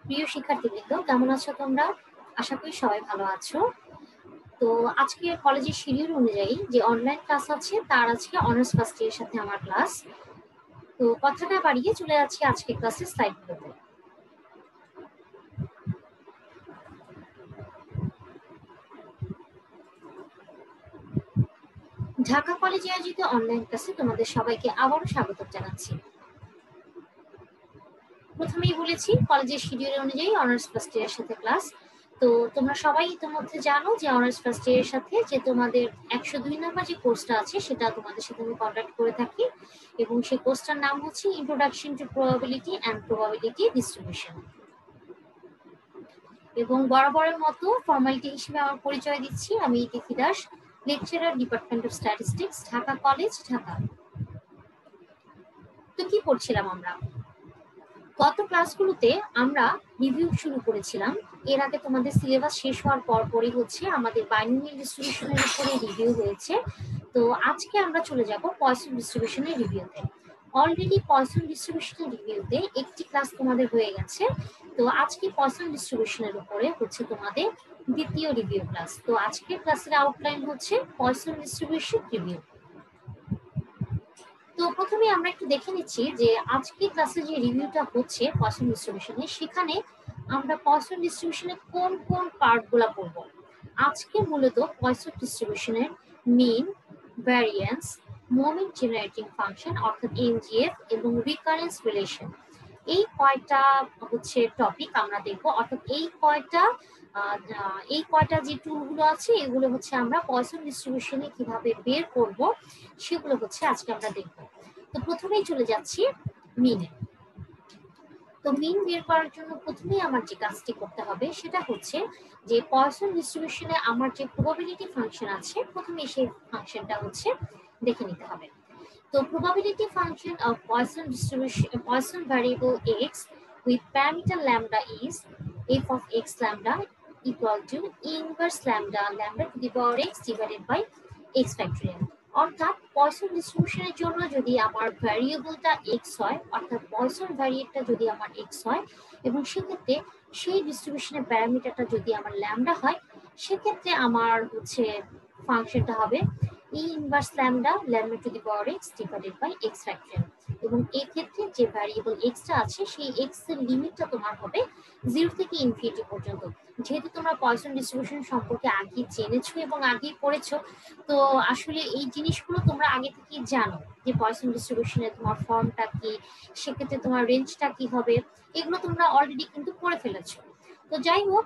প্রিয় শিক্ষার্থীবৃন্দ, কেমন আছো তোমরা? আশা করি সবাই ভালো আছো। তো আজকে কলেজের শিডিউল অনুযায়ী যে অনলাইন ক্লাস আছে তার আজকে অনার্স ফার্স্ট ইয়ারের সাথে আমার ক্লাস। তো কথাটা বাড়িয়ে চলে যাচ্ছি আজকে ক্লাসের স্লাইডগুলোতে। ঢাকা কলেজে আয়োজিত অনলাইন ক্লাসে তোমাদের সবাইকে আবারও স্বাগত জানাচ্ছি। প্রথমেই বলেছি কলেজের শিডিউল অনুযায়ী অনার্স ফার্স্ট ইয়ারের সাথে ক্লাস। তো তোমরা সবাই ইতিমধ্যে জানো যে অনার্স ফার্স্ট ইয়ারের সাথে যে তোমাদের 102 নম্বর যে কোর্সটা আছে সেটা তোমাদের সাথে আমি কন্ট্যাক্ট করে থাকি, এবং সেই কোর্সটার নাম হচ্ছে introduction to probability and probability distribution. এবং বরাবরের মতো ফর্মালিটি হিসেবে আমার পরিচয় দিচ্ছি, আমি Tithi Das, lecturer, department of statistics, Dhaka college, Dhaka. তো কি পড়ছিলাম আমরা? গত ক্লাসগুলোতে আমরা রিভিউ শুরু করেছিলাম। এর আগে তোমাদের সিলেবাস শেষ হওয়ার পরই হচ্ছে আমাদের বাইনোমিয়াল ডিস্ট্রিবিউশনের উপরে রিভিউ হয়েছে। তো আজকে আমরা চলে যাব পয়সন ডিস্ট্রিবিউশনের রিভিউতে। অলরেডি পয়সন ডিস্ট্রিবিউশনের রিভিউতে একটি ক্লাস তোমাদের হয়ে গেছে। তো আজকে পয়সন ডিস্ট্রিবিউশনের উপরে হচ্ছে তোমাদের দ্বিতীয় রিভিউ ক্লাস। তো আজকের ক্লাসের আউটলাইন হচ্ছে পয়সন ডিস্ট্রিবিউশন রিভিউ। তো প্রথমে আমরা একটু দেখে নিচ্ছি যে আজকে ক্লাসে যে রিভিউটা হচ্ছে পয়সন ডিস্ট্রিবিউশনে, সেখানে আমরা পয়সন ডিস্ট্রিবিউশনের কোন কোন পার্টগুলো পড়ব। আজকে মূলত পয়সন ডিস্ট্রিবিউশনের মিন, ভ্যারিয়েন্স, মোমেন্ট জেনারেটিং ফাংশন অর্থাৎ এমজিএফ এবং রিকারেন্স রিলেশন, এই কয়টা হচ্ছে টপিক আমরা দেখবো। অর্থাৎ এই কয়টা যে টুলগুলো আছে এগুলো হচ্ছে আমরা পয়সন ডিস্ট্রিবিউশনে কিভাবে বের করব সেগুলো হচ্ছে আজকে আমরা দেখবো। তো প্রথমেই চলে যাচ্ছি মিনে। তো মিন বের করার জন্য প্রথমেই আমার যে কাজটি করতে হবে সেটা হচ্ছে যে পয়সন ডিস্ট্রিবিউশনে আমার যে প্রবাবিলিটি ফাংশন আছে, প্রথমে সেই ফাংশনটা হচ্ছে দেখে নিতে হবে। তো probability function of Poisson distribution, Poisson variable x with parameter lambda is f of x lambda equal to e inverse lambda to the power x divided by x factorial. অর্থাৎ পয়সন ডিস্ট্রিবিউশনের জন্য যদি আমার ভ্যারিয়েবলটা x হয়, অর্থাৎ poison ভ্যারিয়েবলটা যদি আমার x হয় এবং সেক্ষেত্রে সেই ডিস্ট্রিবিউশনের প্যারামিটারটা যদি আমার ল্যামডা হয়, সেক্ষেত্রে আমার হচ্ছে ফাংশনটা হবে e inverse lambda to the power x divided by x factorial। এবং এই ক্ষেত্রে যে ভ্যারিয়েবল x টা আছে সেই x এর লিমিটটা তোমার হবে 0 থেকে ইনফিনিটি পর্যন্ত। যেহেতু তোমরা পয়সন ডিস্ট্রিবিউশন সম্পর্কে আগে জেনেছো এবং আগে পড়েছো, তো আসলে এই জিনিসগুলো তোমরা আগে থেকেই জানো যে পয়সন ডিস্ট্রিবিউশনে তোমার ফর্মটা কি, সেক্ষেত্রে তোমার রেঞ্জটা কি হবে, এগুলো তোমরা অলরেডি কিন্তু পড়ে ফেলেছো। তো যাই হোক,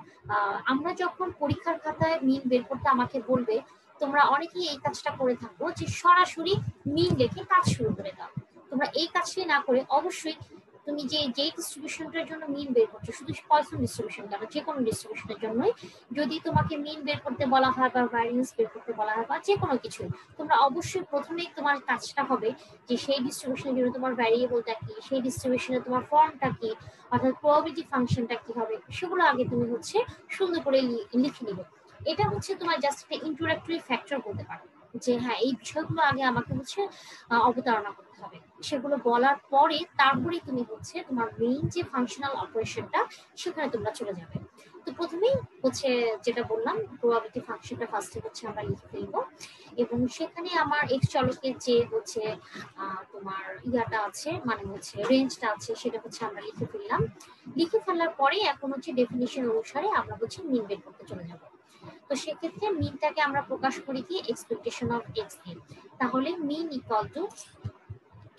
আমরা যখন পরীক্ষার খাতায় মিন বের করতে আমাকে বলবে, তোমরা অনেকেই এই কাজটা করে থাকো যে সরাসরি মিন লিখে কাজ শুরু করে দাও। তোমরা এই কাজটি না করে অবশ্যই তুমি যে ডিস্ট্রিবিউশনটার জন্য মিন বের করছো, শুধু পয়সন ডিস্ট্রিবিউশন কেন, যে কোনো ডিস্ট্রিবিউশনের জন্যই যদি তোমাকে মিন বের করতে বলা হয় বা ভ্যারিয়েন্স বের করতে বলা হয় বা যে কোনো কিছু, তোমরা অবশ্যই প্রথমেই তোমার কাজটা হবে যে সেই ডিস্ট্রিবিউশনের জন্য তোমার ভ্যারিয়েবলটা কি, সেই ডিস্ট্রিবিউশনে তোমার ফর্মটা কি, অর্থাৎ প্রবাবিলিটি ফাংশনটা কি হবে, সেগুলো আগে তুমি হচ্ছে সুন্দর করে লিখে নিবে। এটা হচ্ছে তোমার জাস্ট একটা ইন্ট্রোডাক্টরি ফ্যাক্টর বলতে পারো যে হ্যাঁ এই বিষয়গুলো আগে আমাকে হচ্ছে অবতারণা করতে হবে। সেগুলো বলার পরে তারপরে তুমি হচ্ছে তোমার মেইন যে ফাংশনাল অপারেশনটা সেখানে তোমরা চলে যাবে। তো প্রথমেই হচ্ছে যেটা বললাম, প্রবাবিলিটি ফাংশনটা ফার্স্টে হচ্ছে আমরা লিখে ফেলবো, এবং সেখানে আমার এক্স চলকের যে হচ্ছে তোমার ইয়াটা আছে, মানে হচ্ছে রেঞ্জটা আছে, সেটা হচ্ছে আমরা লিখে ফেললাম। লিখে ফেলার পরে এখন হচ্ছে ডেফিনিশন অনুসারে আমরা হচ্ছে মিন বের করতে চলে যাব। তো সেক্ষেত্রে মিনটাকে আমরা প্রকাশ করি কি এক্সপেকটেশন অফ এক্স দিয়ে। তাহলে mean equal to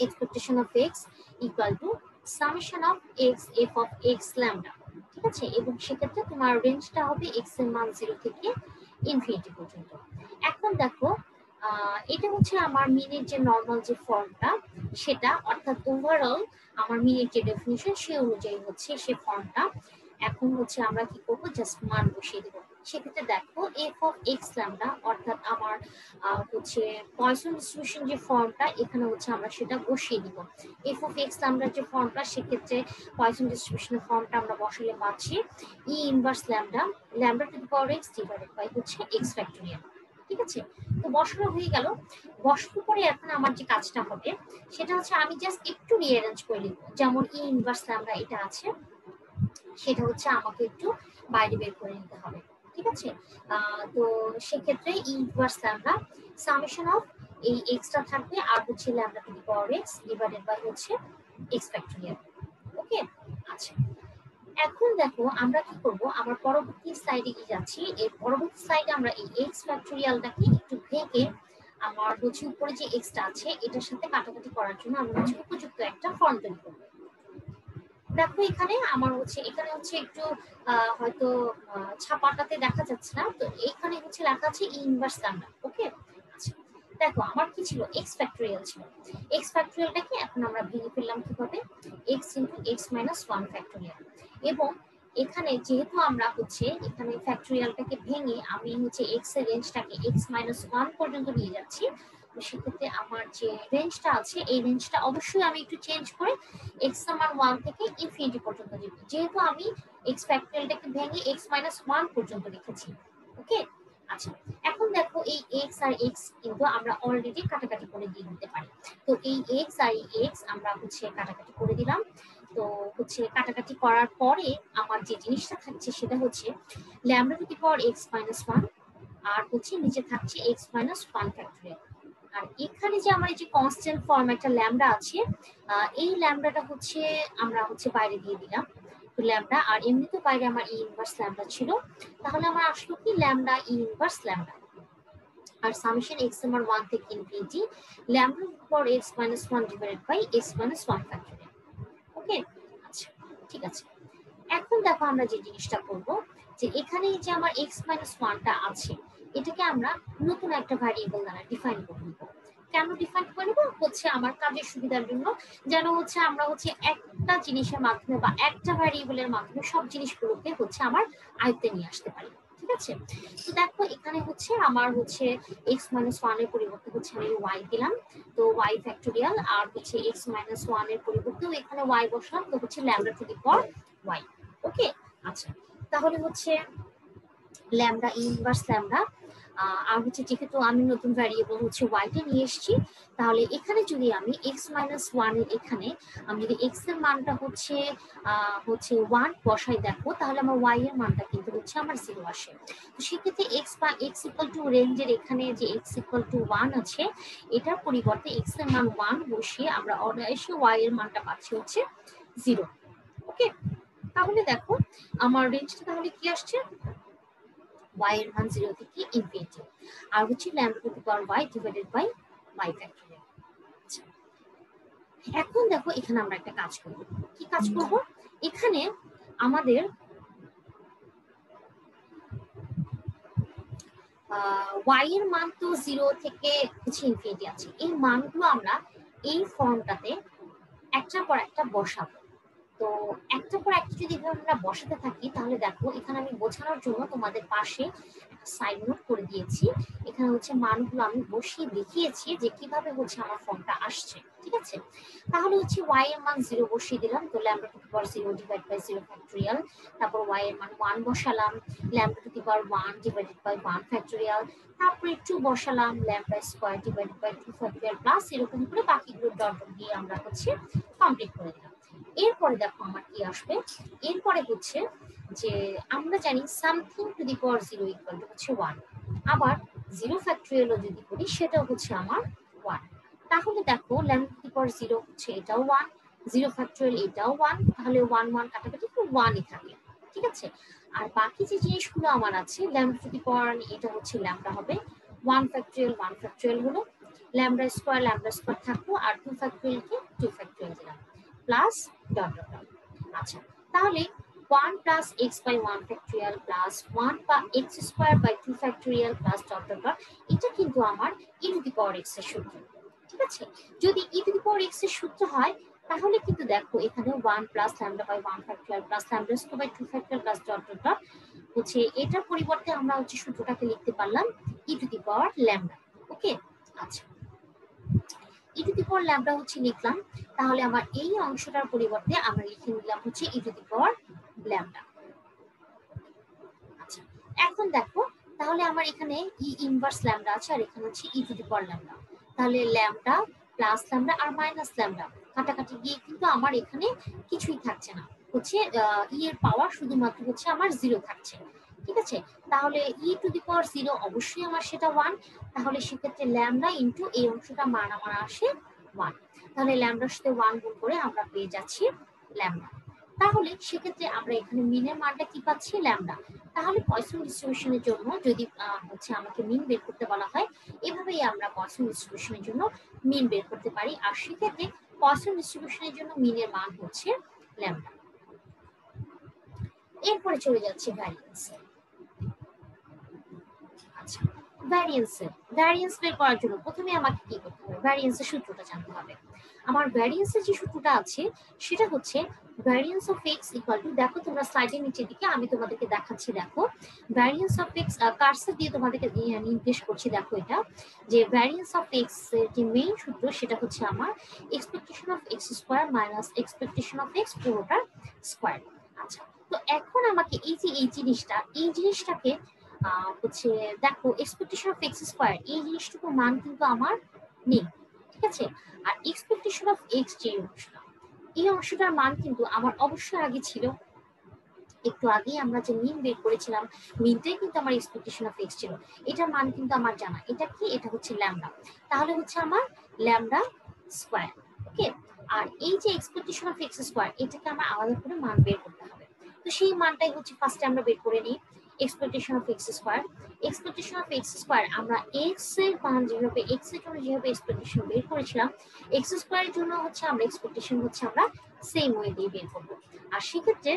expectation of X equal to summation of X F of X lambda, ঠিক আছে। এবং সেক্ষেত্রে তোমার রেঞ্জটা হবে এক্স এর মান 0 থেকে ইনফিনিটি পর্যন্ত। এখন দেখো, এটা হচ্ছে আমার মিনের যে নর্মাল যে ফর্মটা সেটা, অর্থাৎ ওভারঅল আমার মিনের যে ডেফিনিশন সে অনুযায়ী হচ্ছে সে ফর্মটা। এখন হচ্ছে আমরা কি করবো, জাস্ট মান বসিয়ে দেবো। সেক্ষেত্রে দেখো এফ অফ এক্স ল্যামডা, অর্থাৎ আমার হচ্ছে পয়সন ডিস্ট্রিবিউশন যে ফর্মটা, এখানে হচ্ছে আমরা সেটা বসিয়ে দিব। এফ অফ এক্স ল্যামডার যে ফর্মটা, সেক্ষেত্রে পয়সন ডিস্ট্রিবিউশনের ফর্মটা আমরা বসালে পাচ্ছি e inverse lambda to the power x divided by হচ্ছে এক্স ফ্যাক্টোরিয়াল, ঠিক আছে। তো বসানো হয়ে গেল। বসানোর পরে এখন আমার যে কাজটা হবে সেটা হচ্ছে আমি জাস্ট একটু রিঅ্যারেঞ্জ করে লিখবো। যেমন ই ইনভার্স ল্যামডা এটা আছে, সেটা হচ্ছে আমাকে একটু বাইরে বের করে নিতে হবে, ঠিক আছে। তো সেক্ষেত্রে ইনভার্স ল্যামডা সামেশন অফ এই এক্সটা থাকবে আর হচ্ছে lambda to the power x divided by হচ্ছে এক্স ফ্যাক্টোরিয়াল। ওকে, আচ্ছা এখন দেখো আমরা কি করব, আমার পরবর্তী স্লাইডে কি যাচ্ছি, এর পরবর্তী স্লাইডে আমরা এই এক্স ফ্যাক্টোরিয়ালটাকে একটু ভেঙে আমার হচ্ছে উপরে যে এক্সটা আছে এটার সাথে কাটাকাটি করার জন্য আমরা হচ্ছে উপযুক্ত একটা ফর্ম তৈরি করব। দেখো এখানে আমার হচ্ছে এখানে হচ্ছে একটু হয়তো ছাপাটাতে দেখা যাচ্ছে না, তো এইখানে হচ্ছে লেখা আছে ইনভার্স ল্যামডা। ওকে, আচ্ছা দেখো আমার কি ছিল, এক্স ফ্যাক্টোরিয়াল ছিল। এক্স ফ্যাক্টোরিয়ালটাকে এখন আমরা ভেঙে ফেললাম কিভাবে, x into x minus one factorial. এবং এখানে যেহেতু আমরা হচ্ছে এখানে ফ্যাক্টোরিয়ালটাকে ভেঙে আমি হচ্ছে এক্স এর রেঞ্জটাকে এক্স মাইনাস ওয়ান পর্যন্ত নিয়ে যাচ্ছি, তো সেক্ষেত্রে আমার যে রেঞ্জটা আছে এই রেঞ্জটা অবশ্যই আমি একটু চেঞ্জ করে এক্স সমান ওয়ান থেকে ইনফিনিটি পর্যন্ত দিব, যেহেতু আমি এক্স ফ্যাক্টোরিয়ালটাকে ভেঙে এক্স মাইনাস ওয়ান পর্যন্ত লিখেছি। ওকে, আচ্ছা এখন দেখো এই এক্স আর এক্স কিন্তু আমরা অলরেডি কাটাকাটি করে দিয়ে দিতে পারি। তো এই এক্স আর এই এক্স আমরা হচ্ছে কাটাকাটি করে দিলাম। তো হচ্ছে কাটাকাটি করার পরে আমার যে জিনিসটা থাকছে সেটা হচ্ছে lambda to the power X minus one আর হচ্ছে নিচে থাকছে এক্স মাইনাস ওয়ান ফ্যাক্টোরিয়াল। আর এখানে যে আমার এই যে কনস্ট্যান্ট ফর্ম একটা ল্যামডা আছে, এই ল্যামডাটা হচ্ছে আমরা হচ্ছে বাইরে দিয়ে দিলাম। তো ল্যামডা আর এমনিতে বাইরে আমার ই ইনভার্স ল্যামডা ছিল, তাহলে আমার আসলো কি ল্যামডা ই ইনভার্স ল্যামডা। আর সামেশন এক্স আমার ওয়ান থেকে infinity lambda for X minus one divided by X minus one factorial. Okay, আচ্ছা ঠিক আছে। এখন দেখো আমরা যে জিনিসটা করব, যে এখানে যে আমার এক্স মাইনাস ওয়ানটা আছে এটাকে আমরা নতুন একটা ভ্যারিয়েবল দ্বারা ডিফাইন করে নিব। কেন ডিফাইন করে নেব, হচ্ছে আমার কাজের সুবিধার জন্য, যেন হচ্ছে আমরা হচ্ছে একটা জিনিসের মাধ্যমে বা একটা ভ্যারিয়েবলের মাধ্যমে সব জিনিসগুলোকে হচ্ছে আমার আয়ত্তে নিয়ে আসতে পারি। ঠিক আছে, তো দেখো এখানে হচ্ছে আমার হচ্ছে এক্স মাইনাস ওয়ান এর পরিবর্তে হচ্ছে আমি ওয়াই দিলাম, তো ওয়াই ফ্যাক্টোরিয়াল। আর হচ্ছে এক্স মাইনাস ওয়ান এর পরিবর্তেও এখানে ওয়াই বসলাম, তো হচ্ছে lambda to the power Y. Okay, আচ্ছা তাহলে হচ্ছে ল্যামডা ইনভার্স ল্যামডা। আর হচ্ছে যেহেতু আমি নতুন ভ্যারিয়েবল হচ্ছে ওয়াইটা নিয়ে এসেছি, তাহলে এখানে যদি আমি এক্স মাইনাস ওয়ান এর এখানে আমি যদি এক্স এর মানটা হচ্ছে হচ্ছে ওয়ান বসাই, দেখো তাহলে আমার ওয়াই এর মানটা কিন্তু হচ্ছে আমার জিরো আসে। তো সেক্ষেত্রে এক্স বা এক্স ইকুয়াল টু রেঞ্জের এখানে যে এক্স ইকুয়াল টু ওয়ান আছে এটার পরিবর্তে এক্স এর মান ওয়ান বসিয়ে আমরা অনায়াসে ওয়াই এর মানটা পাচ্ছি হচ্ছে জিরো। ওকে, তাহলে দেখো আমার রেঞ্জটা তাহলে কি আসছে, y এর মান 0 থেকে ইনফিনিটি আর হচ্ছে lambda to the power y divided by y factorial. এখন দেখো এখানে আমরা একটা কাজ করব, কি কাজ করব, এখানে আমাদের y এর মান তো 0 থেকে হচ্ছে ইনফিনিটি আছে, এই মানগুলো আমরা এই ফর্মটাতে একটার পর একটা বসাবো। তো একটা পর একটা যদি আমরা বসাতে থাকি তাহলে দেখো এখানে আমি বোঝানোর জন্য তোমাদের পাশে সাইড নোট করে দিয়েছি, এখানে হচ্ছে মানগুলো আমি বসিয়ে দেখিয়েছি যে কিভাবে হচ্ছে আমার ফর্মটা আসছে। ঠিক আছে, তাহলে হচ্ছে y এর মান 0 বসিয়ে দিলাম, তো lambda to the power 0 divide by 0 factorial. তারপর y এর মান 1 বসালাম, lambda to the power 1 divided by 1 factorial. তারপরে 2 বসালাম, lambda square divided by 2 factorial plus এরকম করে বাকিগুলো ডট ডট দিয়ে আমরা হচ্ছে কমপ্লিট করে দিলাম। এরপরে দেখো আমার কি আসবে, এরপরে হচ্ছে যে আমরা জানি something to the power 0 equal to হচ্ছে 1, আবার 0 ফ্যাক্টোরিয়ালও যদি করি সেটাও হচ্ছে আমার 1। তাহলে দেখো ল্যামডা টু দি পাওয়ার 0 হচ্ছে এটাও 1, 0 ফ্যাক্টোরিয়াল এটাও 1, তাহলে 1 1 কাটাকাটি তো 1ই থাকে। ঠিক আছে, আর বাকি যে জিনিসগুলো আমার আছে ল্যামডা টু দি পাওয়ার এটা হচ্ছে ল্যামডা হবে 1 ফ্যাক্টোরিয়াল হলো, ল্যামডা স্কয়ার থাকলো, আর 2 ফ্যাক্টোরিয়ালকে 2 ফ্যাক্টোরিয়াল দিলাম প্লাস ডট ডট ডট। আচ্ছা তাহলে 1 plus x by 1 factorial plus 1 বা x square by 2 factorial plus dot dot dot, এটা কিন্তু আমার ই টু দি পাওয়ার এক্স এর সূত্র। ঠিক আছে, যদি ই টু দি পাওয়ার এক্স এর সূত্র হয় তাহলে কিন্তু দেখো এখানে 1 plus lambda by 1 factorial plus lambda square by 2 factorial plus dot dot dot হচ্ছে এটার পরিবর্তে আমরা হচ্ছে সূত্রটাকে লিখতে পারলাম ই টু দি পাওয়ার ল্যামডা। ওকে, আচ্ছা e to the power lambda হচ্ছে লিখলাম, তাহলে আমার এই অংশটার পরিবর্তে আমরা লিখে নিলাম হচ্ছে e to the power lambda. আচ্ছা এখন দেখো তাহলে আমার এখানে ই ইনভার্স ল্যামডা আছে আর এখানে হচ্ছে e to the power lambda, তাহলে ল্যামডা প্লাস ল্যামডা আর মাইনাস ল্যামডা কাটাকাটি গিয়ে কিন্তু আমার এখানে কিছুই থাকছে না। হচ্ছে ই এর পাওয়ার শুধুমাত্র হচ্ছে আমার 0 থাকছে, ঠিক আছে। তাহলে ই টু দি পাওয়ার 0 অবশ্যই আমার সেটা 1, তাহলে সেক্ষেত্রে ল্যামডা ইন্টু এই অংশটা মান আমার আসে 1, তাহলে ল্যামডার সাথে 1 গুণ করে আমরা পেয়ে যাচ্ছি ল্যামডা। তাহলে সেক্ষেত্রে আমরা এখানে মিনের মানটা কি পাচ্ছি ল্যামডা। তাহলে পয়সন ডিস্ট্রিবিউশনের জন্য যদি হচ্ছে আমাকে মিন বের করতে বলা হয়, এভাবেই আমরা পয়সন ডিস্ট্রিবিউশনের জন্য মিন বের করতে পারি। আর সেক্ষেত্রে পয়সন ডিস্ট্রিবিউশনের জন্য মিনের মান হচ্ছে ল্যামডা। এরপরে চলে যাচ্ছে ভ্যারিয়েন্সে। আচ্ছা, ভ্যারিয়েন্স বের করার জন্য প্রথমে আমাকে কি করতে হবে, ভ্যারিয়েন্সের সূত্রটা জানতে হবে। আমার ভ্যারিয়েন্সের যে সূত্রটা আছে সেটা হচ্ছে variance of X equal two, দেখো তোমরা স্লাইডের নিচের দিকে আমি তোমাদেরকে দেখাচ্ছি, দেখো ভ্যারিয়েন্স অফ এক্স কার্সর দিয়ে তোমাদেরকে নির্দেশ করছি, দেখো এটা যে ভ্যারিয়েন্স অফ এক্স এর যে মেইন সূত্র সেটা হচ্ছে আমার expectation of X square minus expectation of X পুরোটার স্কয়ার। আচ্ছা, তো এখন আমাকে এই জিনিসটাকে হচ্ছে দেখো এক্সপেকটেশন অফ এক্স স্কয়ার এই জিনিসটুকু মান কিন্তু আমার নেই, ঠিক আছে। আর এক্সপেকটেশন অফ এক্স যে অংশটা, এই অংশটার মান কিন্তু আমার অবশ্যই আগে ছিল। একটু আগেই আমরা যে মিন বের করেছিলাম, মিনটাই কিন্তু আমার এক্সপেকটেশন অফ এক্স ছিল, এটার মান কিন্তু আমার জানা। এটা কি, এটা হচ্ছে ল্যামডা, তাহলে হচ্ছে আমার ল্যামডা স্কয়ার, ওকে। আর এই যে এক্সপেকটেশন অফ এক্স স্কয়ার এটাকে আমার আলাদা করে মান বের করতে হবে। তো সেই মানটাই হচ্ছে ফার্স্টে আমরা বের করে নিই, expectation of X square. Expectation of X square আমরা এক্স এর মান যেভাবে, এক্স এর জন্য যেভাবে এক্সপেকটেশন বের করেছিলাম, এক্স স্কয়ারের জন্য হচ্ছে আমরা এক্সপেকটেশন হচ্ছে আমরা সেম ওয়ে দিয়ে বের করবো। আর সেক্ষেত্রে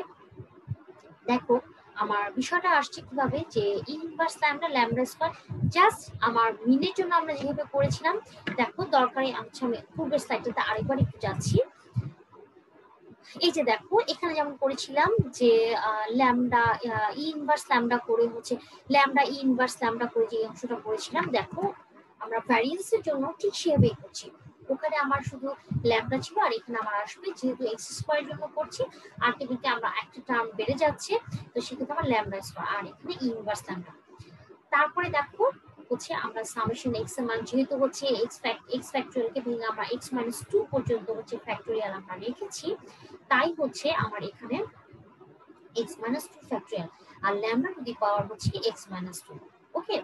দেখো আমার বিষয়টা আসছে কিভাবে, যে inverse lambda lambda square just আমার মিনের জন্য আমরা যেভাবে করেছিলাম, দেখো দরকারি আমি পূর্বের স্লাইডটাতে আরেকবার একটু যাচ্ছি। এই যে দেখো এখানে যেমন করেছিলাম যে ল্যামডা ইনভার্স ল্যামডা করে হচ্ছে ল্যামডা ইনভার্স ল্যামডা করে যে অংশটা করেছিলাম, দেখো আমরা ভ্যারিয়েন্সের জন্য ঠিক সেভাবেই করছি। ওখানে আমার শুধু ল্যামডা ছিল, আর এখানে আমার আসবে যেহেতু এক্স স্কয়ারের জন্য করছি, আর টেবিলকে আমরা একটা টার্ম বেড়ে যাচ্ছে, তো সেক্ষেত্রে আমার ল্যামডা স্কয়ার, আর এখানে ইনভার্স ল্যামডা। তারপরে দেখো হচ্ছে আমরা সামেশন এক্স এর মান যেহেতু হচ্ছে এক্স ফ্যাক্টরিয়ালকে ভেঙে আমরা এক্স মাইনাস 2 পর্যন্ত হচ্ছে ফ্যাক্টরিয়াল আমরা রেখেছি, তাই হচ্ছে আমার এখানে এক্স মাইনাস 2 ফ্যাক্টরিয়াল আর ল্যামডা টু দি পাওয়ার হচ্ছে এক্স মাইনাস 2, ওকে।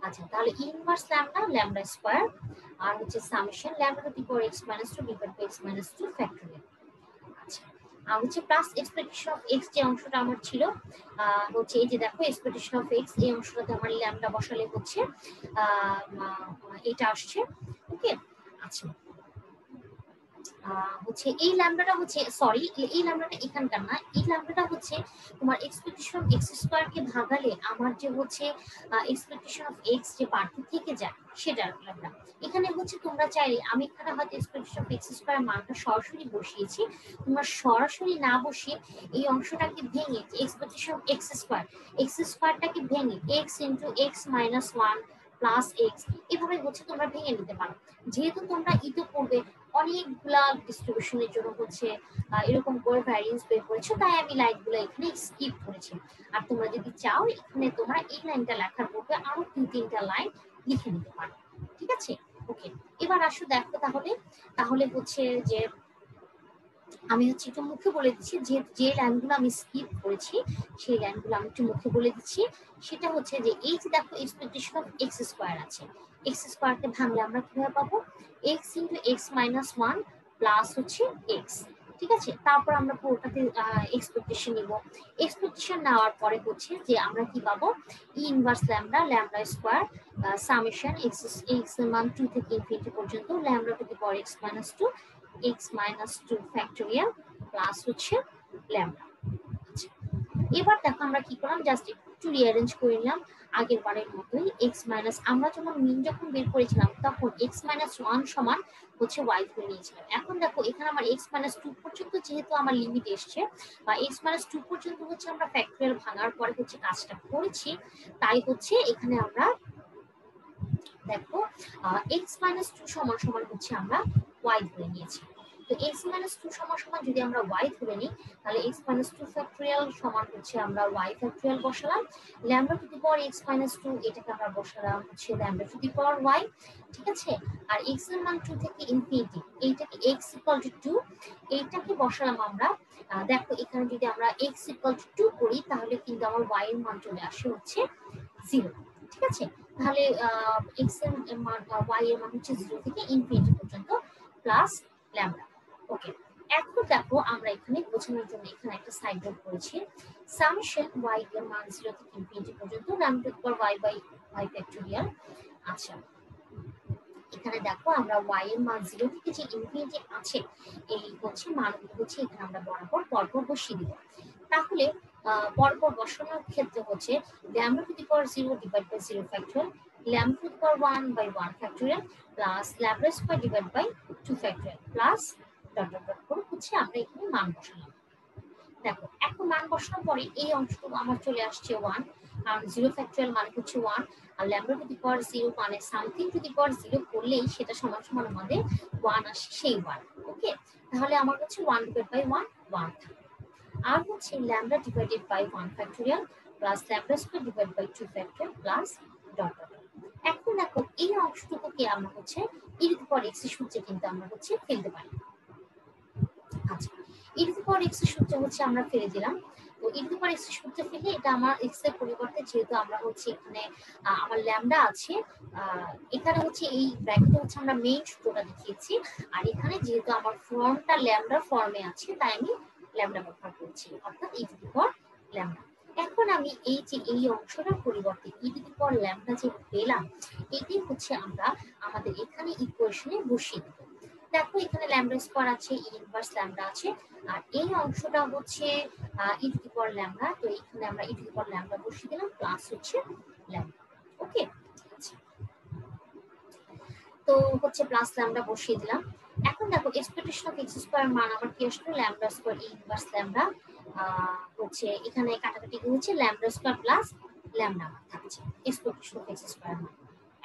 আচ্ছা, তাহলে ইনভার্স ল্যামডা ল্যামডা স্কয়ার আর হচ্ছে summation lambda to the power X minus 2 divide by X minus 2 factorial. আচ্ছা, আর হচ্ছে প্লাস এক্সপেকটেশন অফ এক্স যে অংশটা আমার ছিল হচ্ছে এই যে দেখো এক্সপেকটেশন অফ এক্স এই অংশটাতে আমার ল্যামডা বসালে হচ্ছে এটা আসছে, ওকে। আচ্ছা, হচ্ছে এই ল্যামডাটা হচ্ছে সরি এই ল্যামডাটা এখানকার না, এই ল্যামডাটা হচ্ছে তোমার এক্সপেকটেশন অফ এক্স স্কয়ার কে ভাগালে আমার যে হচ্ছে এক্সপেকটেশন অফ এক্স যে বাড়তে থেকে যায় সেটার ল্যামডা। এখানে হচ্ছে তোমরা চাইলে, আমি এখানে হয়তো এক্সপেকটেশন অফ এক্স স্কয়ার মানটা সরাসরি বসিয়েছি, তোমরা সরাসরি না বসিয়ে এই অংশটাকে ভেঙে এক্সপেকটেশন অফ এক্স স্কয়ারটাকে ভেঙে x into x minus 1 plus x এভাবে হচ্ছে তোমরা ভেঙে নিতে পারো। যেহেতু তোমরা ইতো করবে অনেকগুলা ডিস্ট্রিবিউশনের জন্য হচ্ছে এরকম করে ভ্যারিয়েন্স বের করেছো, তাই আমি লাইনগুলো এখানে স্কিপ করেছি। আর তোমরা যদি চাও এখানে তোমরা এই লাইনটা লেখার পূর্বে আরো 2-3টা লাইন লিখে নিতে পারো, ঠিক আছে, ওকে। এবার আসো দেখো তাহলে হচ্ছে যে আমি হচ্ছে একটু মুখে বলে দিচ্ছি, যে লাইনগুলো আমি স্কিপ করেছি সেই লাইনগুলো আমি একটু মুখে বলে দিচ্ছি। সেটা হচ্ছে যে এই যে দেখো এক্সপেকটেশন অফ এক্স স্কয়ার আছে, এক্স স্কয়ারকে ভাঙলে আমরা কিভাবে পাবো, x into x minus 1 plus হচ্ছে এক্স, ঠিক আছে। তারপর আমরা পুরোটাতে এক্সপেকটেশন নিব, এক্সপেকটেশন নেওয়ার পরে হচ্ছে যে আমরা কি পাবো, e inverse lambda lambda square summation X এর মান 2 থেকে ইনফিনিটি পর্যন্ত lambda to the power X minus 2 X minus 2 factorial plus হচ্ছে ল্যামডা। আচ্ছা, এবার দেখো আমরা কি করলাম, জাস্ট একটু রিঅ্যারেঞ্জ করে নিলাম আগের বারের মতোই। এক্স মাইনাস আমরা যখন বের করেছিলাম তখন এক্স মাইনাস 1 সমান হচ্ছে ওয়াই ধরে নিয়েছিলাম। এখন দেখো এখানে আমার এক্স মাইনাস 2 পর্যন্ত যেহেতু আমার লিমিট এসছে, বা এক্স মাইনাস 2 পর্যন্ত হচ্ছে আমরা ফ্যাক্টোরিয়াল ভাঙার পরে হচ্ছে কাজটা করেছি, তাই হচ্ছে এখানে আমরা দেখো এক্স মাইনাস 2 সমান সমান হচ্ছে আমরা ওয়াই ধরে নিয়েছি। তো x মাইনাস 2 সমান যদি আমরা y ধরে নিই, তাহলে x মাইনাস 2 ফ্যাক্টোরিয়াল সমান হচ্ছে আমরা y ফ্যাক্টোরিয়াল বসালাম, lambda to the power x minus 2 এটাকে আমরা বসালাম হচ্ছে lambda to the power y, ঠিক আছে। আর x এর মান 2 থেকে ইনফিনিটি, এইটাকে x ইকুয়াল টু 2 এইটাকে বসালাম আমরা। দেখো এখানে যদি আমরা x ইকুয়াল টু 2 করি তাহলে কিন্তু আমার y এর মান চলে আসে হচ্ছে 0, ঠিক আছে। তাহলে x এর মান y এর মান হচ্ছে 0 থেকে ইনফিনিটি পর্যন্ত প্লাস ল্যামডা। ওকে, এখন দেখো আমরা এখানে বোঝানোর জন্য এখানে একটা সাইড নোট করেছি, সামেশন y এর মান 0 থেকে ইনফিনিটি পর্যন্ত lambda to the power y by y factorial. আচ্ছা, এখানে দেখো আমরা y এর মান 0 থেকে যে ইনফিনিটি আছে এই হচ্ছে মানগুলো হচ্ছে এখানে আমরা বরাবর পরপর বসিয়ে দিব। তাহলে পরপর বসানোর ক্ষেত্রে হচ্ছে lambda to the power 0 divide by 0 factorial, lambda to the power 1 by 1 factorial plus lambda square divide by 2 factorial plus dot dot dot করে হচ্ছে আমরা এখানে মান বসালাম। দেখো এখন মান বসানোর পরে এই অংশটুকু আমার চলে আসছে 1, কারণ 0 ফ্যাক্টোরিয়াল মানে হচ্ছে 1, আর ল্যামডা টু দি পাওয়ার 0 মানে সামথিং টু দি পাওয়ার 0 করলেই সেটা সমান সমান আমাদের 1 আসে, সেই 1। ওকে, তাহলে আমার হচ্ছে 1 ডিভাইড বাই 1 1 আর হচ্ছে lambda divided by 1 factorial plus lambda square divide by 2 factorial plus dot dot. এখন দেখো এই অংশটুকুকে আমরা হচ্ছে e to the power x এর সূত্রে কিন্তু আমরা হচ্ছে ফেলতে পারি। আচ্ছা, e to the power x এর সূত্রে হচ্ছে আমরা ফেলে দিলাম। তো e to the power x এর সূত্রে ফেলে এটা আমার x এর পরিবর্তে যেহেতু আমরা হচ্ছে এখানে আমার ল্যামডা আছে, এখানে হচ্ছে এই ব্র্যাকেটে হচ্ছে আমরা মেইন সূত্রটা দেখিয়েছি, আর এখানে যেহেতু আমার ফর্মটা ল্যামডা ফর্মে আছে তাই আমি ল্যামডা ব্যবহার করছি, অর্থাৎ e to the power lambda. এখন আমি এই যে এই অংশটার পরিবর্তে e to the power lambda যে পেলাম এটি হচ্ছে আমরা আমাদের এখানে ইকুয়েশনে বসিয়ে দেব। দেখো এখানে ল্যামডা স্কয়ার আছে, ই ইনভার্স ল্যামডা আছে, আর এই অংশটা হচ্ছে e to the power lambda, তো এখানে আমরা ই টু দি পাওয়ার ল্যামডা বসিয়ে দিলাম প্লাস হচ্ছে ল্যামডা। ওকে, তো হচ্ছে প্লাস ল্যামডা বসিয়ে দিলাম। এখন দেখো এক্সপেকটেশন অফ এক্স স্কয়ার মান আমার কি আসলো, ল্যামডা স্কয়ার ই ইনভার্স ল্যামডা হচ্ছে এখানে কাটাকাটি হচ্ছে ল্যামডা স্কয়ার প্লাস ল্যামডা থাকছে এক্সপেকটেশন অফ এক্স স্কয়ার মান।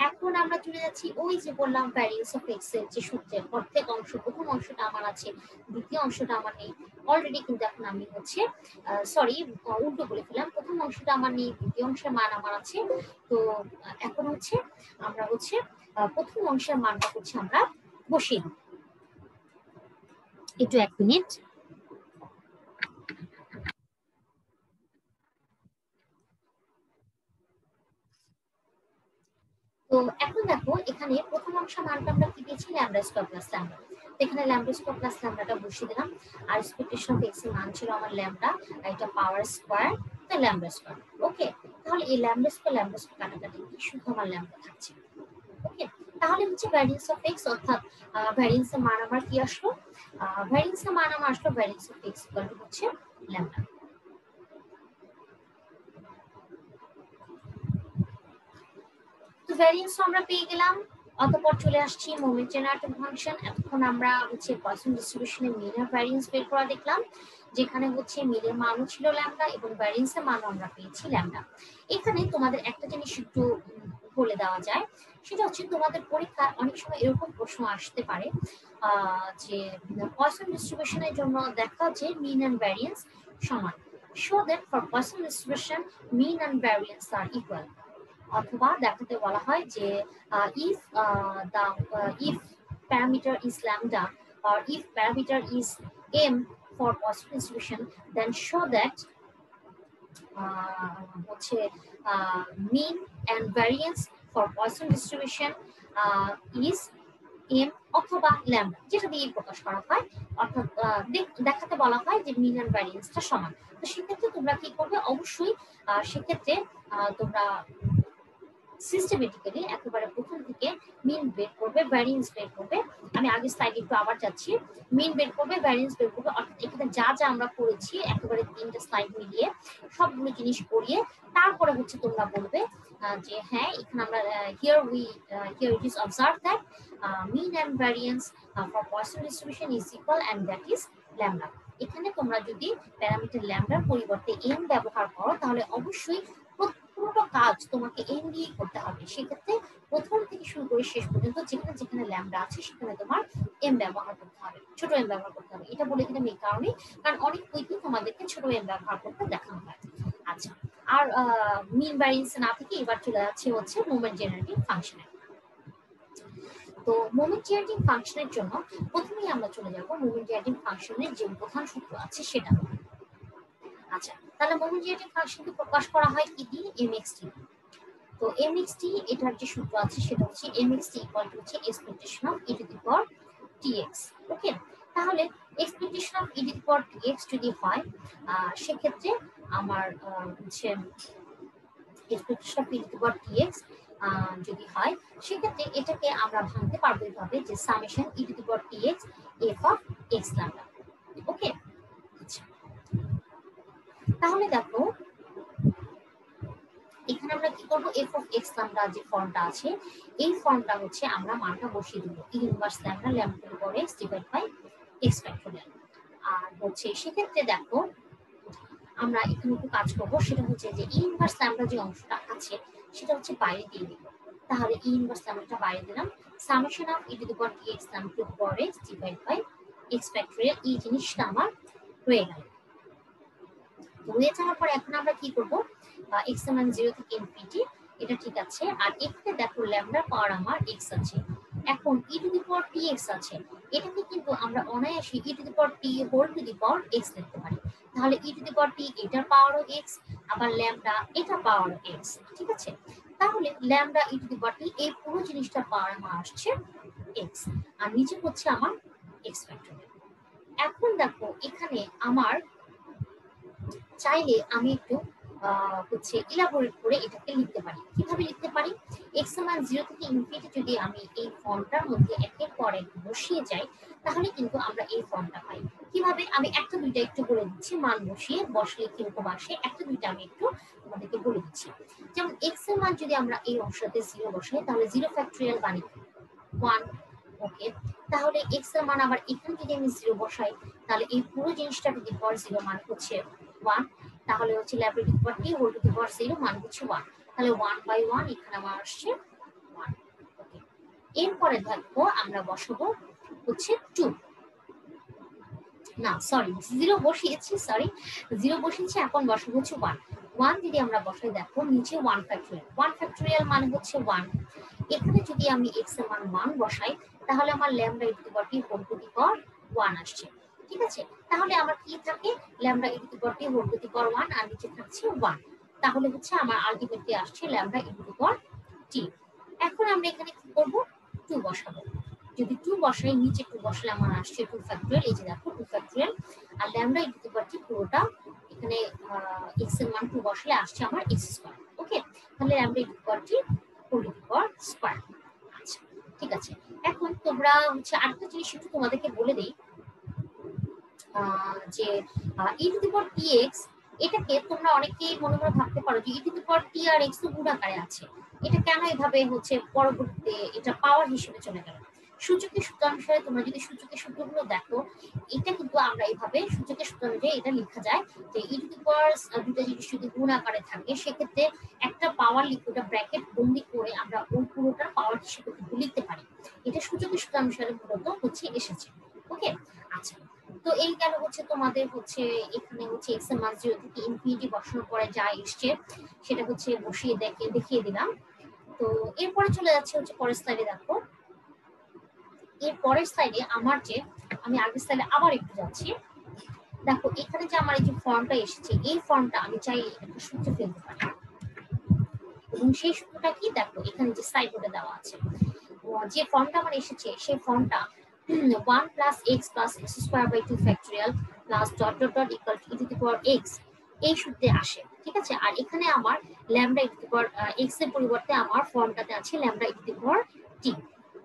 এখন আমরা চলে যাচ্ছি ওই যে বললাম ভ্যারিয়েন্স অফ এক্স এর যে সূত্রের প্রত্যেক অংশ, প্রথম অংশটা আমার আছে, দ্বিতীয় অংশটা আমার নেই অলরেডি, কিন্তু এখন আমি হচ্ছে সরি উল্টো বলে ফেলাম, প্রথম অংশটা আমার নেই, দ্বিতীয় অংশের মান আমার আছে। তো এখন হচ্ছে আমরা হচ্ছে প্রথম অংশের মানটা হচ্ছে আমরা বসিয়ে দিই। একটু 1 মিনিট। তো এখন দেখো এখানে প্রথম অংশের মানটা আমরা কি পেয়েছি, ল্যামডা স্কয়ার প্লাস ল্যামডা। এখানে ল্যামডা স্কয়ার প্লাস ল্যামডাটা বসিয়ে দিলাম, আর এক্সপেকটেশন অফ এক্স এর মান ছিল আমার ল্যামডা, আর এটা পাওয়ার স্কয়ার, তো ল্যামডা স্কয়ার। ওকে, তাহলে এই ল্যামডা স্কয়ার কাটাকাটি শুধু আমার ল্যামডা থাকছে। ওকে, তাহলে হচ্ছে ভ্যারিয়েন্স অফ এক্স, অর্থাৎ ভ্যারিয়েন্স এর মান আমার কি আসলো, ভ্যারিয়েন্স এর মান আমার আসলো variance of X equal two হচ্ছে ল্যামডা। তো ভ্যারিয়েন্স আমরা পেয়ে গেলাম, অতঃপর চলে আসছি মোমেন্ট জেনারেটর ফাংশন। এতক্ষণ আমরা হচ্ছে পয়সন ডিস্ট্রিবিউশনের মিন আর ভ্যারিয়েন্স বের করা দেখলাম, যেখানে হচ্ছে মিনের মানও ছিল ল্যামডা এবং ভ্যারিয়েন্সের মানও আমরা পেয়েছি ল্যামডা। এখানে তোমাদের একটা জিনিস একটু বলে দেওয়া যায়, সেটা হচ্ছে তোমাদের পরীক্ষায় অনেক সময় এরকম প্রশ্ন আসতে পারে যে পয়সন ডিস্ট্রিবিউশনের জন্য দেখা যে মিন এন্ড ভ্যারিয়েন্স সমান, show that for Poisson distribution mean and variance are equal. অথবা দেখাতে বলা হয় যে if if parameter is lambda or if parameter is m for positive distribution, then show that হচ্ছে mean and variance for Poisson distribution is m অথবা lambda, যেটা দিয়ে প্রকাশ করা হয়, অর্থাৎ দেখাতে বলা হয় যে মিন এন্ড ভ্যারিয়েন্সটা সমান। তো সেক্ষেত্রে তোমরা কি করবে, অবশ্যই সেক্ষেত্রে তোমরা সিস্টেমেটিক্যালি একেবারে প্রথম থেকে মিন বের করবে, ভ্যারিয়েন্স বের করবে। আমি আগে স্লাইডে একটু আবার যাচ্ছি, মিন বের করবে, ভ্যারিয়েন্স বের করবে, অর্থাৎ এখানে যা যা আমরা করেছি একেবারে 3টা স্লাইড মিলিয়ে সবগুলো জিনিস করিয়ে তারপরে হচ্ছে তোমরা বলবে যে হ্যাঁ এখানে আমরা here it is observe that mean and variance for Poisson distribution is equal and that is lambda. এখানে তোমরা যদি প্যারামিটার ল্যামডার পরিবর্তে এম ব্যবহার করো তাহলে অবশ্যই পুরোটা কাজ তোমাকে এম দিয়ে করতে হবে, সেক্ষেত্রে প্রথম থেকে শুরু করে শেষ পর্যন্ত যেখানে যেখানে ল্যামডা আছে সেখানে তোমার এম ব্যবহার করতে হবে, ছোট এম ব্যবহার করতে হবে। এটা বলে দিলাম এই কারণে, কারণ অনেক বইতে তোমাদেরকে ছোট এম ব্যবহার করতে দেখানো হয়। আচ্ছা, আর মিন ভ্যারিয়েন্স না থেকে এবার চলে যাচ্ছে হচ্ছে মোমেন্ট জেনারেটিং ফাংশনে। তো মোমেন্ট জেনারেটিং ফাংশনের জন্য প্রথমেই আমরা চলে যাব মোমেন্ট জেনারেটিং ফাংশনের যে প্রধান সূত্র আছে সেটা। আচ্ছা, তাহলে মোমেন্ট জেনারেটিং ফাংশনকে প্রকাশ করা হয় কি দিয়ে? mxt। তো mxt এটার যে সূত্র আছে সেটা হচ্ছে mxt ইকুয়াল টু হচ্ছে expectation of e to the power tx। ওকে, তাহলে expectation of e to the power tx যদি হয় সেক্ষেত্রে আমার হচ্ছে expectation of e to the power tx যদি হয় সেক্ষেত্রে এটাকে আমরা ভাঙতে পারবো এইভাবে যে summation e to the power tx f of x lambda. ওকে, আচ্ছা, তাহলে দেখো এখানে আমরা কি করবো, এফ অফ এক্স ল্যাম্ডা যে ফর্মটা আছে এই ফর্মটা হচ্ছে আমরা মানটা বসিয়ে দেবো, e inverse lambda lambda to the power x divide by X factorial. আর হচ্ছে সেক্ষেত্রে দেখো আমরা এখানে একটু কাজ করবো, সেটা হচ্ছে যে ই ইনভার্স ল্যাম্ডা যে অংশটা আছে সেটা হচ্ছে বাইরে দিয়ে দিব। তাহলে ই ইনভার্স ল্যাম্ডাটা বাইরে দিলাম, summation of e to the power T X lambda to the power x divide by X factorial, এই জিনিসটা আমার হয়ে গেল। হয়ে যাওয়ার পর এখন আমরা কি করবো, এক্স সমান 0 থেকে ইনফিনিটি, এটা ঠিক আছে। আর এখানে দেখো ল্যামডা পাওয়ার আমার এক্স আছে, এখন ই to the power T x আছে, এটাকে কিন্তু আমরা অনায়াসে e to the power T whole to the power X লিখতে পারি। তাহলে ই টু দি পাওয়ার টি এটার পাওয়ারও এক্স, আবার ল্যামডা এটা পাওয়ারও এক্স, ঠিক আছে। তাহলে lambda e to the power টি এই পুরো জিনিসটার পাওয়ার আমার আসছে এক্স, আর নিচে হচ্ছে আমার এক্স ফ্যাক্টোরিয়াল। এখন দেখো এখানে আমার চাইলে আমি একটু হচ্ছে ইলাবোরেট করে এটাকে লিখতে পারি। কিভাবে লিখতে পারি, এক্স সমান 0 থেকে ইনফিনিটি যদি আমি এই ফর্মটার মধ্যে একের পর এক বসিয়ে যাই তাহলে কিন্তু আমরা এই ফর্মটা পাই। কিভাবে, আমি একটা দুইটা একটু বলে দিচ্ছি, মান বসিয়ে বসলে কিরকম আসে একটা দুইটা আমি একটু তোমাদেরকে বলে দিচ্ছি। যেমন এক্স এর মান যদি আমরা এই অংশটাতে 0 বসাই তাহলে 0 ফ্যাক্টোরিয়াল বানি 1। ওকে, তাহলে এক্স এর মান আবার এখানে যদি আমি 0 বসাই তাহলে এই পুরো জিনিসটা টু দি পাওয়ার 0 মান হচ্ছে 1। তাহলে হচ্ছে lambda to the power T whole to the power 0 মান হচ্ছে 1। তাহলে 1/1 এখানে আমার আসছে 1। ওকে, এরপরে দেখো আমরা বসাবো হচ্ছে 2, না সরি 0 বসিয়েছি, সরি 0 বসিয়েছি, এখন বসাবো হচ্ছে 1। 1 যদি আমরা বসাই দেখো নিচে 1 ফ্যাক্টোরিয়াল, 1 ফ্যাক্টোরিয়াল মানে হচ্ছে 1। এখানে যদি আমি x এর মান 1 বসাই তাহলে আমার lambda e to the power T whole to the power 1 আসছে, ঠিক আছে। তাহলে আমার কি থাকে, lambda e to the power T whole to the power 1 আর নিচে থাকছে 1। তাহলে হচ্ছে আমার আলটিমেটলি আসছে lambda e to the power টি। এখন আমরা এখানে কি করব, 2 বসাবো। যদি 2 বসাই নিচে 2 বসালে আমার আসছে 2 ফ্যাক্টোরিয়াল, এই যে দেখো 2 ফ্যাক্টোরিয়াল। আর lambda e to the power T পুরোটা এখানে x এর মান 2 বসালে আসছে আমার x স্কয়ার। ওকে, তাহলে lambda e to the power T whole to the power square. আচ্ছা, ঠিক আছে। এখন তোমরা হচ্ছে আরেকটা জিনিস একটু তোমাদেরকে বলে দেই, যে ই to the power T x, এটাকে তোমরা অনেকেই মনে মনে ভাবতে পারো যে ই to the power T R x তো গুণ আকারে আছে, এটা কেন এভাবে হচ্ছে পরবর্তীতে এটা পাওয়ার হিসেবে চলে গেল। সূচকের সূত্র অনুসারে তোমরা যদি সূচকের সূত্রগুলো দেখো, এটা কিন্তু আমরা এইভাবে সূচকের সূত্র অনুযায়ী এটা লেখা যায় যে ই টু দি পাওয়ার দুটো জিনিস যদি গুণ আকারে থাকে সেক্ষেত্রে একটা পাওয়ার লিখে ওটা ব্র্যাকেট বন্দি করে আমরা ওই পুরোটার পাওয়ার হিসেবে কিন্তু লিখতে পারি। এটা সূচকের সূত্র অনুসারে মূলত হচ্ছে এসেছে। ওকে, আচ্ছা, তো এই গেল হচ্ছে তোমাদের হচ্ছে এখানে হচ্ছে এক্স এর মান 0 থেকে ইনফিনিটি বসানোর পরে যা এসছে সেটা হচ্ছে বসিয়ে দেখিয়ে দিলাম। তো এরপরে চলে যাচ্ছে হচ্ছে পরের স্লাইডে। দেখো এর পরের স্লাইডে আমার যে, আমি আগের স্লাইডে আবার একটু যাচ্ছি, দেখো এখানে যে আমার এই যে ফর্মটা এসেছে এই ফর্মটা আমি চাইলে একটা সূত্র ফেলতে পারি, এবং সেই সূত্রটা কি দেখো এখানে যে সাইডে দেওয়া আছে। যে ফর্মটা আমার এসেছে সেই ফর্মটা 1 plus x plus x square by 2 factorial plus dot dot dot equal to e to the power x এই সূত্রে আসে, ঠিক আছে। আর এখানে আমার lambda e to the power x এর পরিবর্তে আমার ফর্মটাতে আছে lambda e to the power t।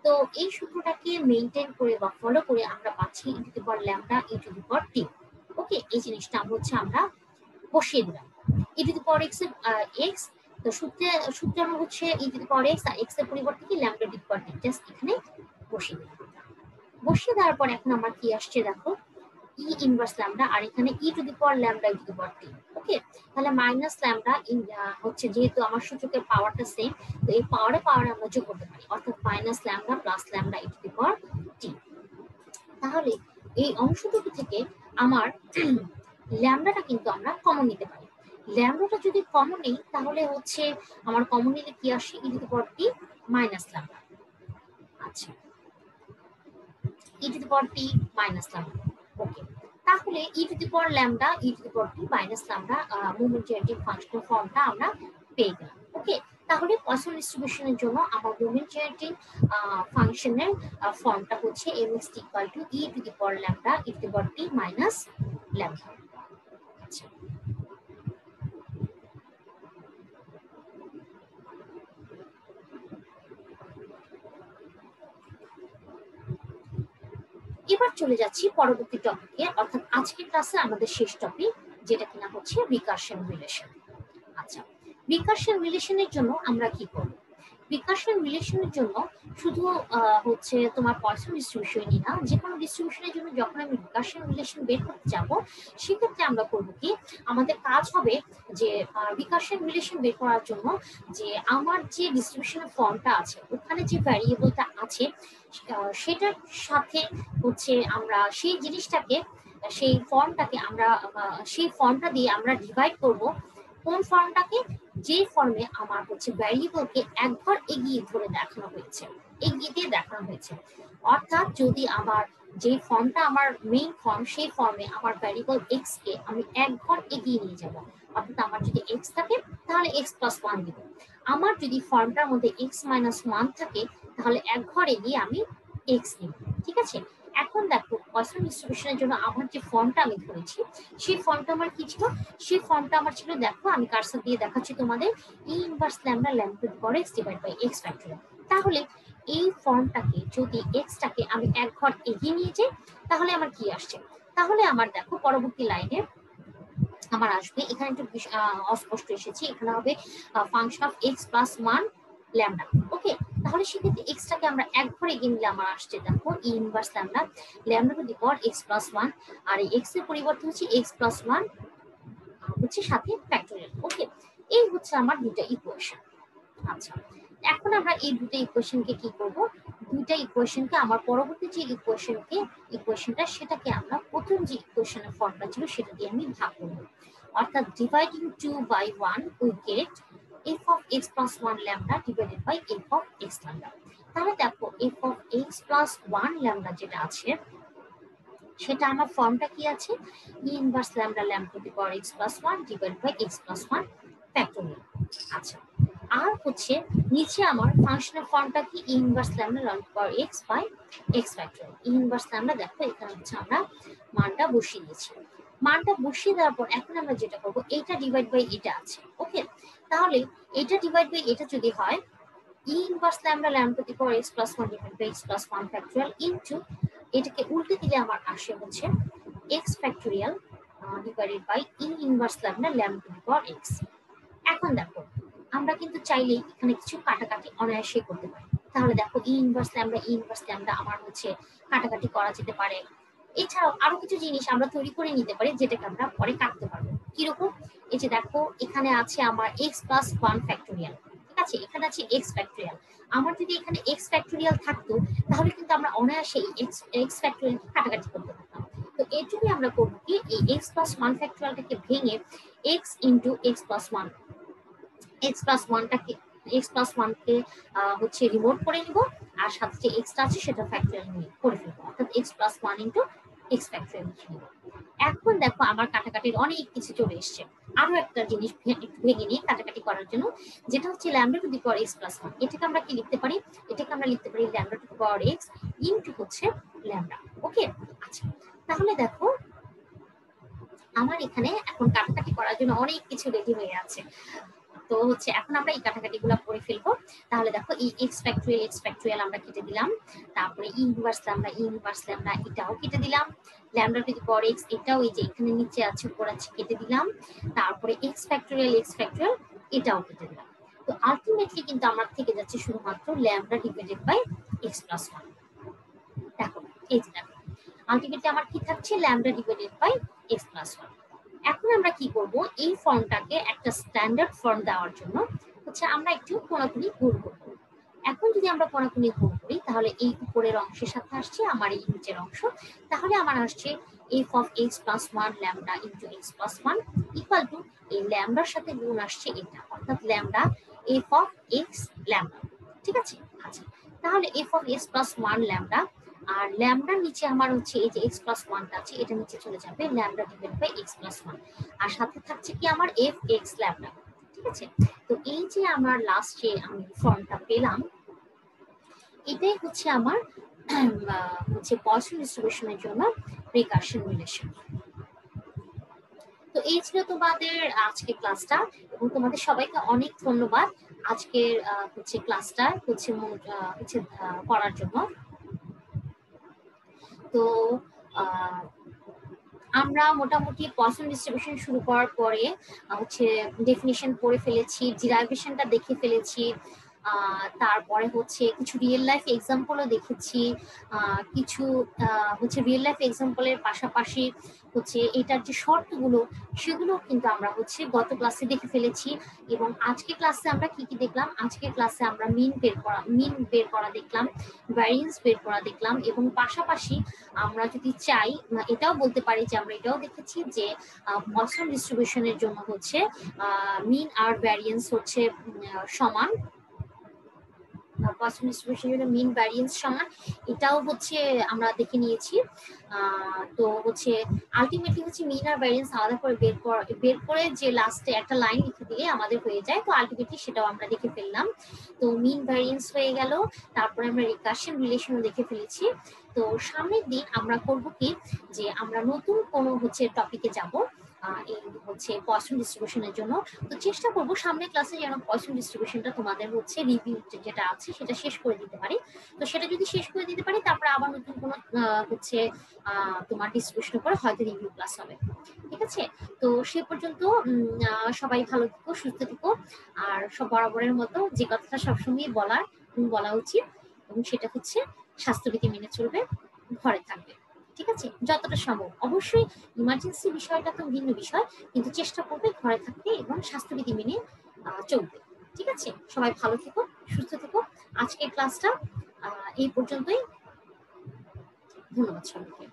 তো এই সূত্রটাকে মেইনটেইন করে বা ফলো করে আমরা পাচ্ছি e to the power lambda e to the power t। Okay, এই জিনিসটা হচ্ছে আমরা বসিয়ে দিলাম e to the power x এর x। তো সূত্র হচ্ছে e to the power x আর x এর পরিবর্তে কি lambda e to the power t, just এখানে বসিয়ে দিলাম। বসিয়ে দেওয়ার পর এখন আমার কি আসছে দেখো, ই ইনভার্স ল্যামডা, আর এখানে e to the power lambda e to the power T. Okay, তাহলে মাইনাস ল্যামডা হচ্ছে, যেহেতু আমার সূচকের পাওয়ারটা সেম, তো এই পাওয়ারে আমরা যোগ করতে পারি, অর্থাৎ minus lambda plus lambda e to the power T. তাহলে এই অংশটুকু থেকে আমার ল্যামডাটা কিন্তু আমরা কমন নিতে পারি। ল্যামডাটা যদি কমন নেই তাহলে হচ্ছে আমার কমন নিলে কি আসে, e to the power T minus lambda. আচ্ছা, e to the power T minus lambda. Okay, তাহলে e to the power lambda e to the power T minus lambda moment generating ফাংশনের ফর্মটা আমরা পেয়ে গেলাম। ওকে, তাহলে পয়সন ডিস্ট্রিবিউশনের জন্য আমার মোমেন্ট জেনারেটিং ফাংশনের ফর্মটা হচ্ছে mx equal to E to the power lambda e to the power T minus lambda. আচ্ছা, এবার চলে যাচ্ছি পরবর্তী টপিকে, অর্থাৎ আজকের ক্লাসে আমাদের শেষ টপিক, যেটা কিনা হচ্ছে রিকারশন রিলেশন। আচ্ছা, রিকারশন রিলেশনের জন্য আমরা কি করব? রিকারশন রিলেশনের জন্য শুধু হচ্ছে তোমার পয়সন ডিস্ট্রিবিউশনই না, যে কোনো ডিস্ট্রিবিউশনের জন্য যখন আমি রিকারশন রিলেশন বের করতে যাব, সেক্ষেত্রে আমরা করব কি, আমাদের কাজ হবে যে রিকারশন রিলেশন বের করার জন্য যে আমার যে ডিস্ট্রিবিউশনের ফর্মটা আছে, ওখানে যে ভ্যারিয়েবলটা আছে সেটার সাথে হচ্ছে আমরা সেই জিনিসটাকে, সেই ফর্মটাকে আমরা সেই ফর্মটা দিয়ে আমরা ডিভাইড করব। কোন ফর্মটাকে? যে ফর্মে আমার হচ্ছে ভ্যারিয়েবলকে একবার এগিয়ে ধরে দেখানো হয়েছে, এগিয়ে দিয়ে দেখানো হয়েছে। অর্থাৎ যদি আমার যে ফর্মটা আমার মেইন ফর্ম, সেই ফর্মে আমার ভ্যারিয়েবল এক্স কে আমি এক ঘর এগিয়ে নিয়ে যাব। অর্থাৎ আমার যদি এক্স থাকে তাহলে এক্স প্লাস ওয়ান দিব। আমার যদি ফর্মটার মধ্যে এক্স মাইনাস ওয়ান থাকে তাহলে এক ঘর এগিয়ে আমি এক্স নিব। ঠিক আছে, এখন দেখো পয়সন ডিস্ট্রিবিউশনের জন্য আমার যে ফর্মটা আমি ধরেছি, সেই ফর্মটা আমার কি ছিল? সেই ফর্মটা আমার ছিল, দেখো আমি কার্সর দিয়ে দেখাচ্ছি তোমাদের, e inverse lambda lambda to the power x divide by x factorial. তাহলে এই ফর্মটাকে যদি এক্সটাকে আমি এক ঘর এগিয়ে নিয়ে যাই তাহলে আমার কি আসছে? তাহলে আমার দেখো পরবর্তী লাইনে আমার আসবে, এখানে একটু অস্পষ্ট এসেছে, এখানে হবে function of x plus one lambda. Okay, তাহলে সেক্ষেত্রে এক্সটাকে আমরা এক ঘর এগিয়ে নিলে আমার আসছে দেখো e inverse lambda lambda to the power x plus one, আর এই এক্স এর পরিবর্তে হচ্ছে এক্স প্লাস ওয়ান হচ্ছে সাথে ফ্যাক্টরিয়াল। ওকে, এই হচ্ছে আমার দুটো ইকুয়েশন। আচ্ছা, এখন আমরা এই দুটো ইকুয়েশনকে কি করব? দুইটা ইকুয়েশনকে আমার পরবর্তী যে ইকুয়েশনটা সেটাকে আমরা প্রথম যে ইকুয়েশনের ফর্মটা ছিল সেটা দিয়ে আমি ভাগ করব। অর্থাৎ dividing 2 by 1 we get f of x plus 1 lambda divided by f of x lambda। তাহলে দেখো f of x plus 1 lambda যেটা আছে সেটা আমার ফর্মটা কি আছে? E inverse lambda lambda to the power x plus one divide by x plus one factorial. আচ্ছা, আর হচ্ছে নিচে আমার ফাংশনের ফর্মটা কি? E inverse lambda lambda to the power x by x factorial. E inverse lambda দেখো এখানে হচ্ছে আমরা মানটা বসিয়ে দিয়েছি। মানটা বসিয়ে দেওয়ার পর এখন আমরা যেটা করবো, এইটা ডিভাইড বাই এটা আছে। ওকে, তাহলে এটা ডিভাইড বাই এটা যদি হয়, e inverse lambda lambda to the power x plus one divide by x plus one factorial into এটাকে উল্টে দিলে আমার আসে হচ্ছে x factorial divided by e inverse lambda lambda to the power x. এখন দেখো আমরা কিন্তু চাইলেই এখানে কিছু কাটাকাটি অনায়াসে করতে পারি। তাহলে দেখো ই ইনভার্স ল্যামডা আমার হচ্ছে কাটাকাটি করা যেতে পারে। এছাড়াও আরো কিছু জিনিস আমরা তৈরি করে নিতে পারি যেটাকে আমরা পরে কাটতে পারবো। কিরকম? এই যে দেখো এখানে আছে আমার এক্স প্লাস ওয়ান ফ্যাক্টরিয়াল, ঠিক আছে, এখানে আছে এক্স ফ্যাক্টরিয়াল। আমার যদি এখানে এক্স ফ্যাক্টরিয়াল থাকতো তাহলে কিন্তু আমরা অনায়াসে এক্স ফ্যাক্টরিয়াল কাটাকাটি করতে পারতাম। তো এর জন্য আমরা করবো কি, এই এক্স প্লাস ওয়ান ফ্যাক্টরিয়ালটাকে ভেঙে x into x plus one, x plus ওয়ানটাকে এক্স প্লাস ওয়ানকে হচ্ছে রিমোট করে নিব, আর সাথে যে এক্সটা আছে সেটা ফ্যাক্টরিয়াল করে ফেলবো, অর্থাৎ x plus one into x factorial লিখে নিব। এখন দেখো আমার কাটাকাটির অনেক কিছু চলে এসছে। আরো একটা জিনিস একটু ভেঙে নিয়ে কাটাকাটি করার জন্য, যেটা হচ্ছে lambda to the power x plus one. এটাকে আমরা কি লিখতে পারি? এটাকে আমরা লিখতে পারি lambda to the power x into হচ্ছে ল্যামডা। ওকে, আচ্ছা, তাহলে দেখো আমার এখানে এখন কাটাকাটি করার জন্য অনেক কিছু রেডি হয়ে আছে। তো হচ্ছে এখন আমরা এই কাটাকাটি গুলো করে ফেলবো। তাহলে দেখো এই এক্স ফ্যাক্টরিয়াল আমরা কেটে দিলাম, তারপরে ই ইনভার্স ল্যামডা এটাও কেটে দিলাম, lambda to the power x এটাও এই যে এখানে নিচে আছে উপর আছে কেটে দিলাম, তারপরে এক্স ফ্যাক্টরিয়াল এটাও কেটে দিলাম। তো আলটিমেটলি কিন্তু আমার থেকে যাচ্ছে শুধুমাত্র lambda divided by x plus one. দেখো এই যে দেখো আলটিমেটলি আমার কি থাকছে lambda divided by x plus 1। এখন আমরা কি করব, এই ফর্মটাকে একটা স্ট্যান্ডার্ড ফর্ম দেওয়ার জন্য হচ্ছে আমরা একটু কোনাকুনি গুণ করব। এখন যদি আমরা কোনাকুনি গুণ করি তাহলে এই উপরের অংশের সাথে আসছে আমার এই নিচের অংশ, তাহলে আমার আসছে f of x plus 1 lambda into x plus 1 equal to এই ল্যামডার সাথে গুণ আসছে এটা, অর্থাৎ lambda f of x lambda। ঠিক আছে, আচ্ছা তাহলে f of x plus 1 lambda, আর ল্যামডার নিচে আমার হচ্ছে এই যে x plus 1টা আছে এটা নিচে চলে যাবে lambda divide by x plus 1, আর সাথে থাকছে কি আমার f x lambda। ঠিক আছে, তো এই যে আমার লাস্টে আমি ফর্মটা পেলাম, এটাই হচ্ছে আমার হচ্ছে পয়সন ডিস্ট্রিবিউশনের জন্য রিকারশন রিলেশন। তো এই ছিল তোমাদের আজকের ক্লাসটা, এবং তোমাদের সবাইকে অনেক ধন্যবাদ আজকের হচ্ছে ক্লাসটা হচ্ছে করার জন্য। তো আমরা মোটামুটি পয়সন ডিস্ট্রিবিউশন শুরু করার পরে হচ্ছে ডেফিনিশন পড়ে ফেলেছি, ডিরাইভেশনটা দেখে ফেলেছি, তারপরে হচ্ছে কিছু রিয়েল লাইফ এক্সাম্পলও দেখেছি, কিছু হচ্ছে রিয়েল লাইফ এক্সাম্পলের পাশাপাশি হচ্ছে এটার যে শর্তগুলো সেগুলো কিন্তু আমরা হচ্ছে গত ক্লাসে দেখে ফেলেছি। এবং আজকে ক্লাসে আমরা কি কি দেখলাম, আজকে ক্লাসে আমরা মিন বের করা দেখলাম, ভ্যারিয়েন্স বের করা দেখলাম, এবং পাশাপাশি আমরা যদি চাই এটাও বলতে পারি যে আমরা এটাও দেখেছি যে পয়সন ডিস্ট্রিবিউশনের জন্য হচ্ছে মিন আর ভ্যারিয়েন্স হচ্ছে সমান, পয়সন ডিস্ট্রিবিউশনের মিন ভ্যারিয়েন্স সমান, এটাও হচ্ছে আমরা দেখে নিয়েছি। তো হচ্ছে আলটিমেটলি হচ্ছে মিন আর ভ্যারিয়েন্স আলাদা করে বের করে যে লাস্টে একটা লাইন লিখে দিলে আমাদের হয়ে যায়, তো আলটিমেটলি সেটাও আমরা দেখে ফেললাম। তো মিন ভ্যারিয়েন্স হয়ে গেল, তারপরে আমরা রিকারশন রিলেশনও দেখে ফেলেছি। তো সামনের দিন আমরা করব কি, যে আমরা নতুন কোনো হচ্ছে টপিকে যাব এই হচ্ছে পয়সন ডিস্ট্রিবিউশনের জন্য। তো চেষ্টা করবো সামনের ক্লাসে যেন পয়সন ডিস্ট্রিবিউশনটা তোমাদের হচ্ছে রিভিউ যেটা আছে সেটা শেষ করে দিতে পারি। তো সেটা যদি শেষ করে দিতে পারি তারপরে আবার নতুন কোনো হচ্ছে তোমার ডিস্ট্রিবিউশন করে হয়তো রিভিউ ক্লাস হবে। ঠিক আছে, তো সে পর্যন্ত সবাই ভালো থেকো, সুস্থ থেকো, আর সব বরাবরের মতো যে কথাটা সবসময় বলা উচিত, এবং সেটা হচ্ছে স্বাস্থ্যবিধি মেনে চলবে, ঘরে থাকবে। ঠিক আছে, যতটা সম্ভব। অবশ্যই ইমার্জেন্সি বিষয়টা তো ভিন্ন বিষয়, কিন্তু চেষ্টা করবে ঘরে থাকতে এবং স্বাস্থ্যবিধি মেনে চলবে। ঠিক আছে, সবাই ভালো থেকো, সুস্থ থেকো। আজকের ক্লাসটা এই পর্যন্তই। ধন্যবাদ সবাইকে।